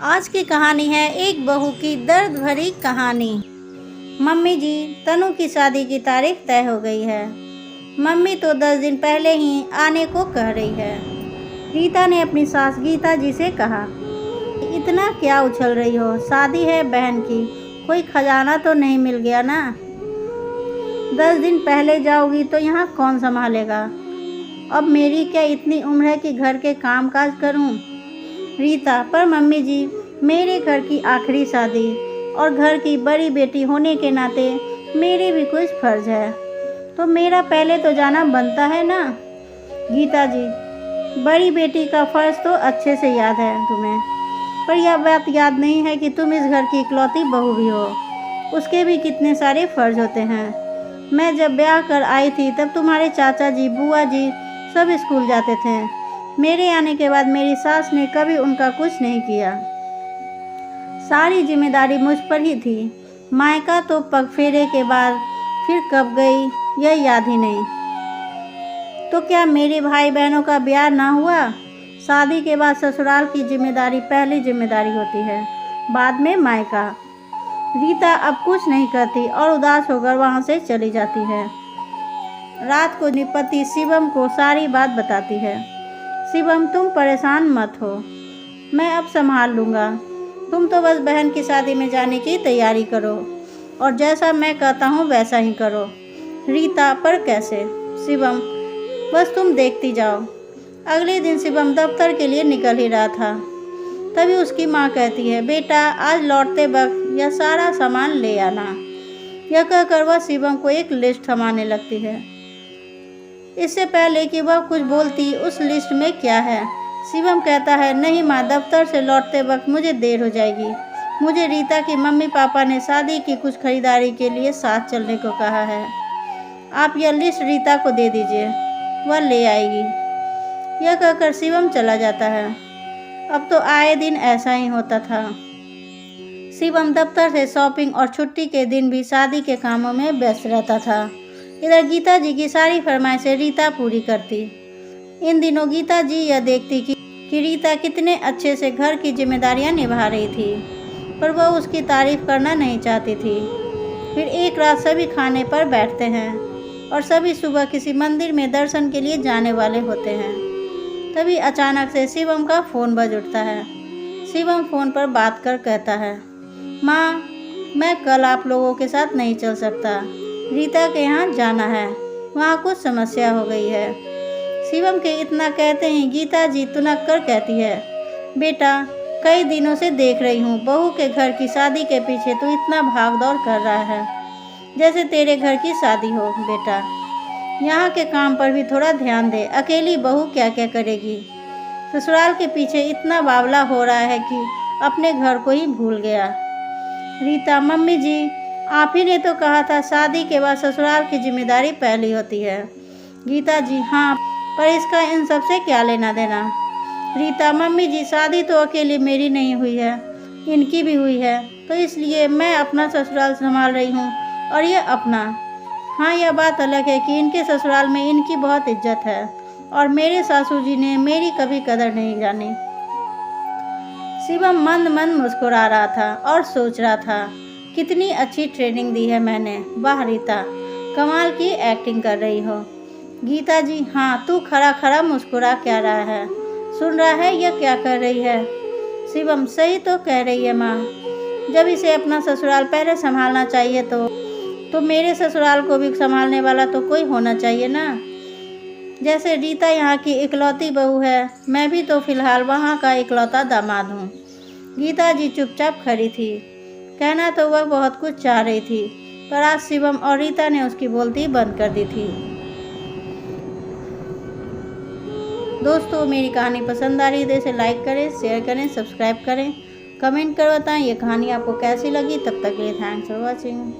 आज की कहानी है एक बहू की दर्द भरी कहानी। मम्मी जी, तनु की शादी की तारीख तय हो गई है। मम्मी तो 10 दिन पहले ही आने को कह रही है। रीता ने अपनी सास गीता जी से कहा, इतना क्या उछल रही हो, शादी है बहन की, कोई खजाना तो नहीं मिल गया ना। 10 दिन पहले जाओगी तो यहाँ कौन संभालेगा। अब मेरी क्या इतनी उम्र है कि घर के काम काज करूँ। रीता, पर मम्मी जी, मेरे घर की आखिरी शादी और घर की बड़ी बेटी होने के नाते मेरे भी कुछ फर्ज है, तो मेरा पहले तो जाना बनता है ना। गीता जी, बड़ी बेटी का फर्ज तो अच्छे से याद है तुम्हें, पर यह बात याद नहीं है कि तुम इस घर की इकलौती बहू भी हो। उसके भी कितने सारे फर्ज होते हैं। मैं जब ब्याह कर आई थी तब तुम्हारे चाचा जी, बुआ जी सब स्कूल जाते थे। मेरे आने के बाद मेरी सास ने कभी उनका कुछ नहीं किया। सारी जिम्मेदारी मुझ पर ही थी। मायका तो पग फेरे के बाद फिर कब गई यह याद ही नहीं। तो क्या मेरे भाई बहनों का ब्याह ना हुआ। शादी के बाद ससुराल की जिम्मेदारी पहली जिम्मेदारी होती है, बाद में मायका। रीता अब कुछ नहीं करती और उदास होकर वहाँ से चली जाती है। रात को पति शिवम को सारी बात बताती है। शिवम, तुम परेशान मत हो, मैं अब संभाल लूँगा। तुम तो बस बहन की शादी में जाने की तैयारी करो और जैसा मैं कहता हूँ वैसा ही करो। रीता, पर कैसे। शिवम, बस तुम देखती जाओ। अगले दिन शिवम दफ्तर के लिए निकल ही रहा था, तभी उसकी माँ कहती है, बेटा आज लौटते वक्त यह सारा सामान ले आना। यह कहकर वह शिवम को एक लिस्ट थमाने लगती है। इससे पहले कि वह कुछ बोलती, उस लिस्ट में क्या है। शिवम कहता है, नहीं माँ, दफ्तर से लौटते वक्त मुझे देर हो जाएगी। मुझे रीता की मम्मी पापा ने शादी की कुछ खरीदारी के लिए साथ चलने को कहा है। आप यह लिस्ट रीता को दे दीजिए, वह ले आएगी। यह कहकर शिवम चला जाता है। अब तो आए दिन ऐसा ही होता था। शिवम दफ्तर से शॉपिंग और छुट्टी के दिन भी शादी के कामों में व्यस्त रहता था। इधर गीता जी की सारी फरमाइशें रीता पूरी करती। इन दिनों गीता जी यह देखती कि रीता कितने अच्छे से घर की जिम्मेदारियां निभा रही थी, पर वह उसकी तारीफ करना नहीं चाहती थी। फिर एक रात सभी खाने पर बैठते हैं और सभी सुबह किसी मंदिर में दर्शन के लिए जाने वाले होते हैं। तभी अचानक से शिवम का फ़ोन बज उठता है। शिवम फ़ोन पर बात कर कहता है, माँ, मैं कल आप लोगों के साथ नहीं चल सकता। रीता के यहाँ जाना है, वहाँ कुछ समस्या हो गई है। शिवम के इतना कहते ही गीता जी तुनक कर कहती है, बेटा कई दिनों से देख रही हूँ, बहू के घर की शादी के पीछे तू इतना भाग दौड़ कर रहा है जैसे तेरे घर की शादी हो। बेटा यहाँ के काम पर भी थोड़ा ध्यान दे। अकेली बहू क्या क्या करेगी। ससुराल के पीछे इतना बावला हो रहा है कि अपने घर को ही भूल गया। रीता, मम्मी जी, आप ही ने तो कहा था शादी के बाद ससुराल की जिम्मेदारी पहली होती है। गीता जी, हाँ, पर इसका इन सब से क्या लेना देना। रीता, मम्मी जी, शादी तो अकेली मेरी नहीं हुई है, इनकी भी हुई है, तो इसलिए मैं अपना ससुराल संभाल रही हूँ और ये अपना। हाँ, यह बात अलग है कि इनके ससुराल में इनकी बहुत इज्जत है और मेरे सासू जी ने मेरी कभी कदर नहीं जानी। शिवम मंद मंद मुस्कुरा रहा था और सोच रहा था, कितनी अच्छी ट्रेनिंग दी है मैंने। वाह रीता, कमाल की एक्टिंग कर रही हो। गीता जी, हाँ, तू खड़ा खड़ा मुस्कुरा क्या रहा है, सुन रहा है यह क्या कर रही है। शिवम, सही तो कह रही है माँ, जब इसे अपना ससुराल पहले संभालना चाहिए तो मेरे ससुराल को भी संभालने वाला तो कोई होना चाहिए ना। जैसे रीता यहाँ की इकलौती बहू है, मैं भी तो फिलहाल वहाँ का इकलौता दामाद हूँ। गीता जी चुपचाप खड़ी थी। कहना तो वह बहुत कुछ चाह रही थी, पर आज शिवम और रीता ने उसकी बोलती बंद कर दी थी। दोस्तों, मेरी कहानी पसंद आ रही है तो इसे लाइक करें, शेयर करें, सब्सक्राइब करें, कमेंट कर बताएं ये कहानी आपको कैसी लगी। तब तक के लिए थैंक्स फॉर वॉचिंग।